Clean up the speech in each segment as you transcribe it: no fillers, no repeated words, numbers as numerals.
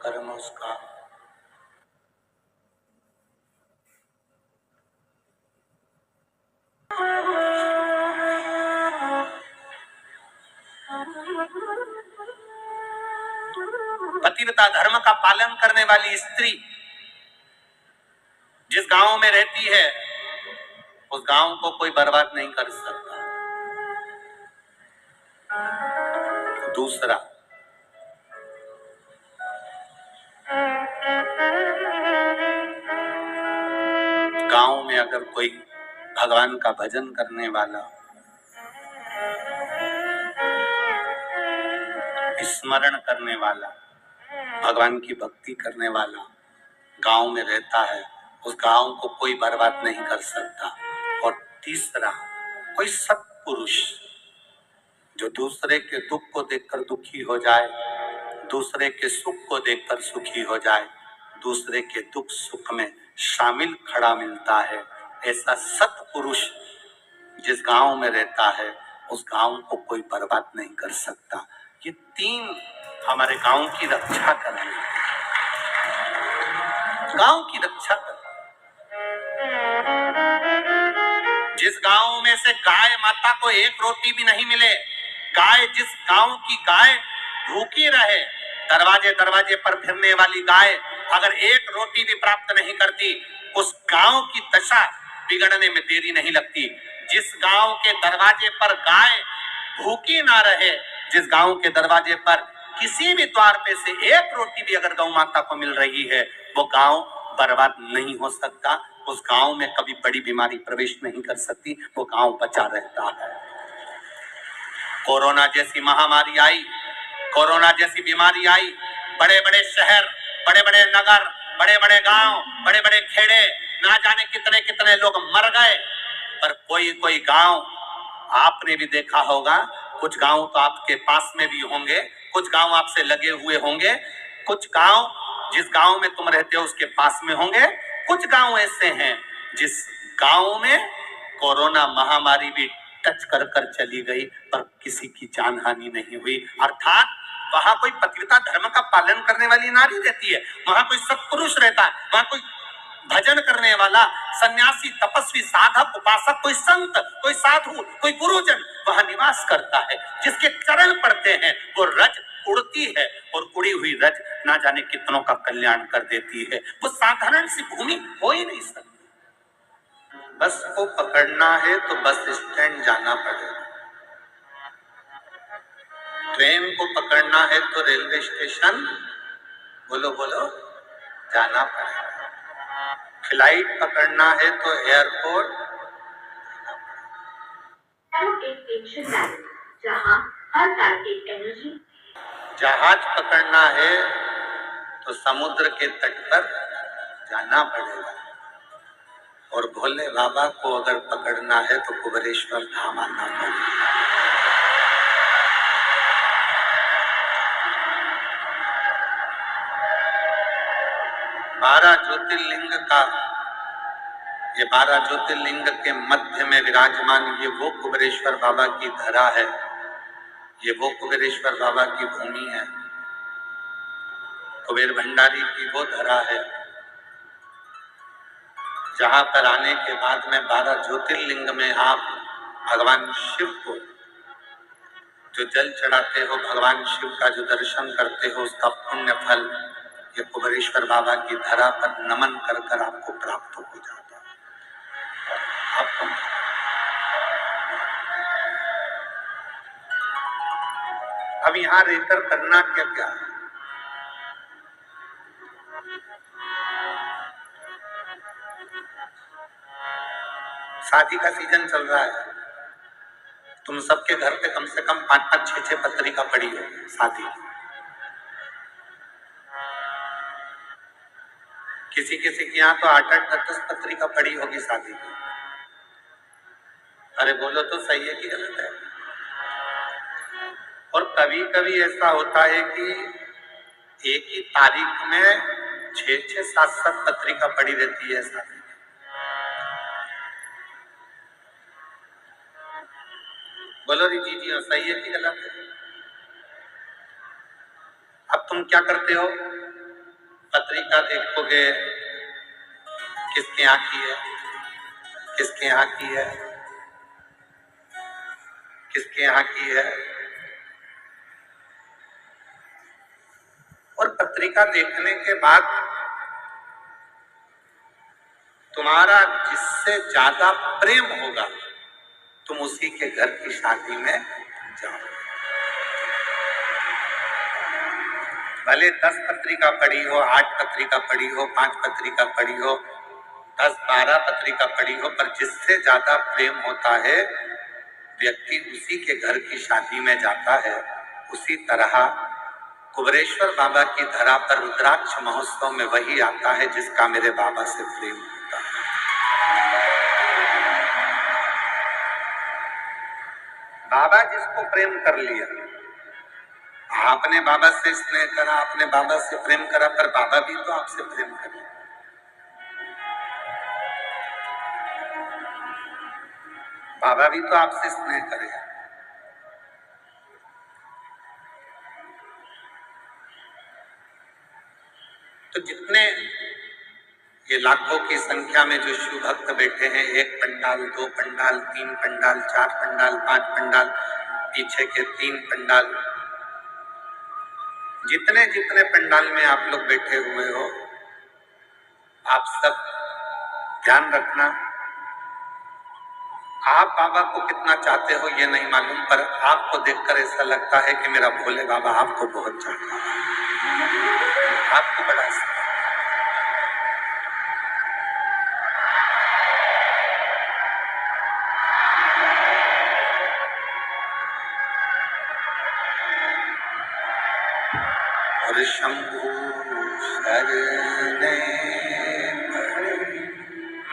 कर्म उसका। पतिव्रता धर्म का पालन करने वाली स्त्री जिस गांव में रहती है उस गांव को कोई बर्बाद नहीं कर सकता। दूसरा, गांव में अगर कोई भगवान का भजन करने वाला, स्मरण करने वाला, भगवान की भक्ति करने वाला गांव में रहता है, उस गांव को कोई बर्बाद नहीं कर सकता। और तीसरा, कोई सत्पुरुष जो दूसरे के दुख को देखकर दुखी हो जाए, दूसरे के सुख को देखकर सुखी हो जाए, दूसरे के दुख सुख में शामिल खड़ा मिलता है, ऐसा सत्पुरुष जिस गांव में रहता है उस गांव को कोई बर्बाद नहीं कर सकता। ये तीन हमारे गांव की रक्षा कर रहे हैं, गांव की रक्षा कर। जिस गांव में से गाय माता को एक रोटी भी नहीं मिले, जिस गांव की गाय भूखी रहे, दरवाजे दरवाजे पर फिरने वाली गाय अगर एक रोटी भी प्राप्त नहीं करती, उस गांव की दशा बिगड़ने में देरी नहीं लगती। जिस गांव के दरवाजे पर गाय भूखी ना रहे, जिस गांव के दरवाजे पर किसी भी द्वार पे से एक रोटी भी अगर गौ माता को मिल रही है, वो गांव बर्बाद नहीं हो सकता। उस गांव में कभी बड़ी बीमारी प्रवेश नहीं कर सकती, वो गांव बचा रहता है। कोरोना जैसी महामारी आई, कोरोना जैसी बीमारी आई, बड़े बड़े शहर, बड़े बड़े नगर, बड़े बड़े गांव, बड़े बड़े खेड़े, ना जाने कितने कितने लोग मर गए। पर कोई कोई गांव आपने भी देखा होगा, कुछ गांव तो आपके पास में भी होंगे, कुछ गांव आपसे लगे हुए होंगे, कुछ गांव जिस गांव में तुम रहते हो उसके पास में होंगे, कुछ गांव ऐसे हैं जिस गांव में कोरोना महामारी भी टच कर कर चली गई पर किसी की जान हानि नहीं हुई। अर्थात वहां कोई पतिव्रता धर्म का पालन करने वाली नारी रहती है, वहां कोई सत्पुरुष रहता है, वहां कोई भजन करने वाला सन्यासी, तपस्वी, साधक, उपासक, कोई संत, कोई साधु, कोई गुरुजन वहां निवास करता है। जिसके चरण पड़ते हैं वो रज उड़ती है, और उड़ी हुई रज ना जाने कितनों का कल्याण कर देती है। वो साधारण सी भूमि हो ही नहीं सकती। बस को पकड़ना है तो बस स्टैंड जाना पड़ेगा, ट्रेन को पकड़ना है तो रेलवे स्टेशन बोलो बोलो जाना पड़ेगा, फ्लाइट पकड़ना है तो एयरपोर्ट, जहां हर तरह की एनर्जी, जहाज पकड़ना है तो समुद्र के तट पर जाना पड़ेगा, और भोले बाबा को अगर पकड़ना है तो कुबेरेश्वर धाम आना पड़ेगा। 12 ज्योतिर्लिंग का, ये 12 ज्योतिर्लिंग के मध्य में विराजमान ये वो कुबेरेश्वर बाबा की धरा है, ये वो कुबेरेश्वर बाबा की भूमि है, कुबेर भंडारी की वो धरा है जहां पर आने के बाद में 12 ज्योतिर्लिंग में आप भगवान शिव को जो जल चढ़ाते हो, भगवान शिव का जो दर्शन करते हो, उसका पुण्य फल ये कुबेरेश्वर बाबा की धरा पर नमन कर कर आपको प्राप्त हो जाता है। आपको अब यहाँ रहकर करना क्या क्या है? शादी का सीजन चल रहा है, तुम सबके घर पे कम से कम 5-5, 6-6 पत्रिका पड़ी हो शादी। किसी किसी के यहाँ तो 8-8, 10-10 पत्रिका पड़ी होगी शादी की। अरे बोलो तो सही है कि गलत है? और कभी कभी ऐसा होता है कि एक ही तारीख में 6-6, 7-7 पत्रिका पड़ी रहती है शादी। बोलो री जी सही है कि गलत है? अब तुम क्या करते हो, पत्रिका देखोगे किसके यहाँ की है, किसके यहाँ की है, किसके यहाँ की है। और पत्रिका देखने के बाद तुम्हारा जिससे ज्यादा प्रेम होगा तुम उसी के घर की शादी में जाओ। भले 10 पत्रिका पढ़ी हो, 8 पत्रिका पढ़ी हो, 5 पत्रिका पढ़ी हो, 10-12 पत्रिका पढ़ी हो, पर जिससे ज्यादा प्रेम होता है व्यक्ति उसी के घर की शादी में जाता है। उसी तरह कुबरेश्वर बाबा की धरा पर रुद्राक्ष महोत्सव में वही आता है जिसका मेरे बाबा से प्रेम होता है। बाबा जिसको प्रेम कर लिया, आपने बाबा से स्नेह करा, आपने बाबा से प्रेम करा, पर बाबा भी तो आपसे प्रेम करे। बाबा भी तो आपसे स्नेह करे। तो जितने ये लाखों की संख्या में जो शिव भक्त बैठे हैं, 1 पंडाल, 2 पंडाल, 3 पंडाल, 4 पंडाल, 5 पंडाल, पीछे के 3 पंडाल, जितने जितने पंडाल में आप लोग बैठे हुए हो, आप सब ध्यान रखना, आप बाबा को कितना चाहते हो ये नहीं मालूम, पर आपको देखकर ऐसा लगता है कि मेरा भोले बाबा आपको बहुत चाहता है, आपको बड़ा और शंभु शरणे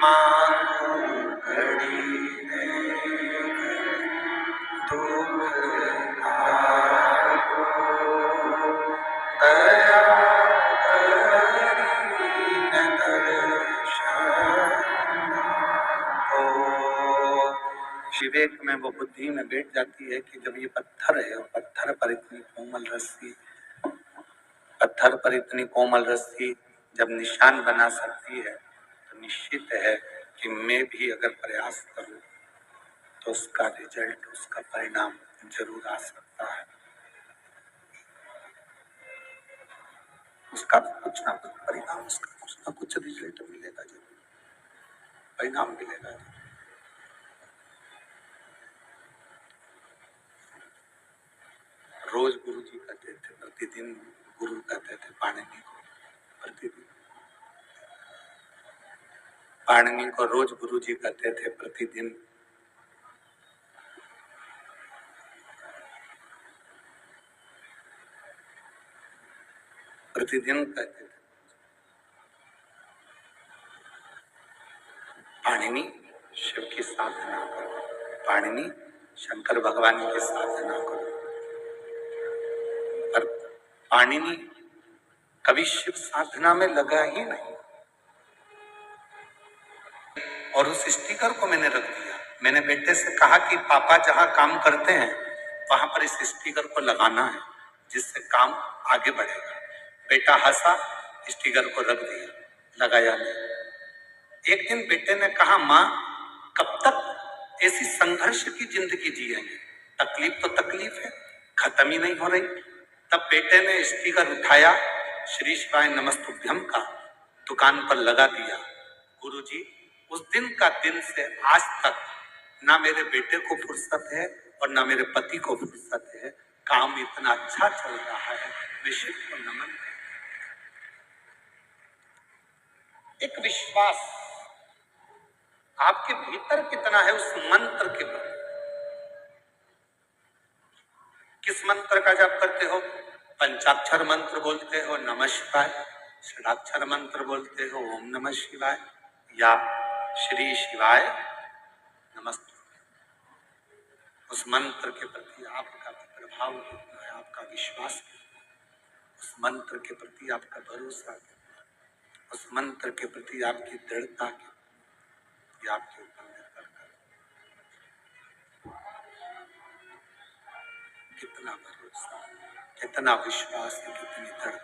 मांगो घड़ी दुख काटो दया दर्शन हो। विवेक में वो बुद्धि में बैठ जाती है कि जब ये पत्थर है और पत्थर पर इतनी कोमल रस्सी, पत्थर पर इतनी कोमल रस्सी जब निशान बना सकती है तो निश्चित है कि मैं भी अगर प्रयास करूं तो उसका रिजल्ट, उसका परिणाम जरूर आ सकता है। उसका कुछ ना कुछ परिणाम, उसका कुछ ना कुछ रिजल्ट मिलेगा, जरूर परिणाम मिलेगा। रोज गुरु जी कहते थे, प्रतिदिन गुरु कहते थे पाणिनि को, प्रतिदिन पाणिनि को रोज गुरु जी कहते थे, प्रतिदिन प्रतिदिन कहते थे। पाणिनि शिव की साधना करो, पाणिनि शंकर भगवान की साधना करो। पर पाणिनि कभी शिव साधना में लगा ही नहीं, और उस स्टिकर को मैंने रख दिया। मैंने बेटे से कहा कि पापा जहां काम करते हैं वहां पर इस स्टिकर को लगाना है जिससे काम आगे बढ़ेगा। बेटा हंसा, स्टिकर को रख दिया, लगाया नहीं। एक दिन बेटे ने कहा, माँ कब तक ऐसी संघर्ष की जिंदगी जिएंगे, तकलीफ तो तकलीफ है, खत्म ही नहीं हो रही। तब बेटे ने स्टिकर उठाया, श्री शिवाय नमस्तुभ्यम का दुकान पर लगा दिया। गुरुजी उस दिन का दिन से आज तक ना मेरे बेटे को फुर्सत है और ना मेरे पति को फुर्सत है, काम इतना अच्छा चल रहा है, मैं शिव को नमन। एक विश्वास आपके भीतर कितना है उस मंत्र के प्रति। किस मंत्र का जप करते हो? पंचाक्षर मंत्र बोलते हो नमः शिवाय, षडाक्षर मंत्र बोलते हो ओम नमः शिवाय, या श्री शिवाय नमस्ते। उस मंत्र के प्रति आपका प्रभाव कितना है, आपका विश्वास कितना है, उस मंत्र के प्रति आपका भरोसा कितना है, उस मंत्र के प्रति आपकी दृढ़ता कितनी, आपके ऊपर निर्भर करता है। कितना भरोसा, कितना विश्वास है, कितनी दृढ़ता।